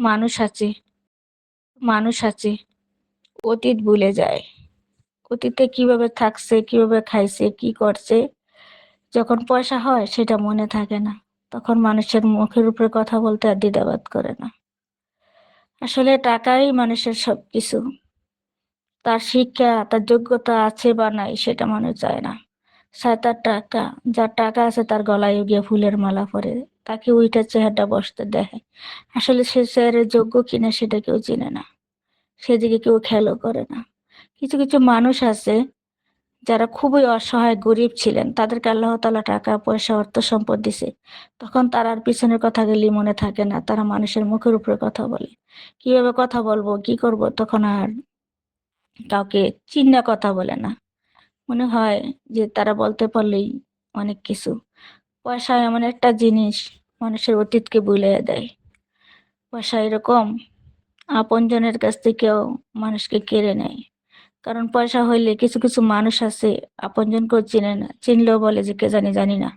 মানুষ আছে মানুষ আছে অতীত ভুলে যায়। অতীতে কিভাবে থাকছে, কিভাবে খাইছে, কি করছে, যখন পয়সা হয় সেটা মনে থাকে না। তখন মানুষের মুখের উপরে কথা বলতে আর দ্বিধাবোধ করে না। আসলে টাকাই মানুষের সবকিছু। তার শিক্ষা, তার যোগ্যতা আছে বা নাই সেটা মানুষ চায় না। চায় তার টাকা। যার টাকা আছে তার গলায় গিয়ে ফুলের মালা পরে তাকে ওইটা চেহারাটা বসতে দেখে। আসলে সে চেহারা যোগ্য কিনা সেটা কেউ চিনে না, সেদিকে কেউ খেয়ালও করে না। কিছু কিছু মানুষ আছে যারা খুবই অসহায় গরিব ছিলেন, তাদেরকে আল্লাহ তাআলা টাকা পয়সা অর্থ সম্পদ দিছে, তখন তার আর পিছনের কথাগুলি মনে থাকে না, তারা মানুষের মুখের উপরে কথা বলে। কিভাবে কথা বলবো, কি করব, তখন আর কাউকে চিন্তা কথা বলে না। মনে হয় যে তারা বলতে পারলেই অনেক কিছু। পয়সা এমন একটা জিনিস, মানুষের অতীতকে ভুলিয়ে দেয়। পয়সা এরকম আপনজনের কাছ থেকেও মানুষকে কেড়ে নেয়। কারণ পয়সা হইলে কিছু কিছু মানুষ আছে আপনজনকেও চিনে না, চিনলেও বলে যে কে জানি জানি না।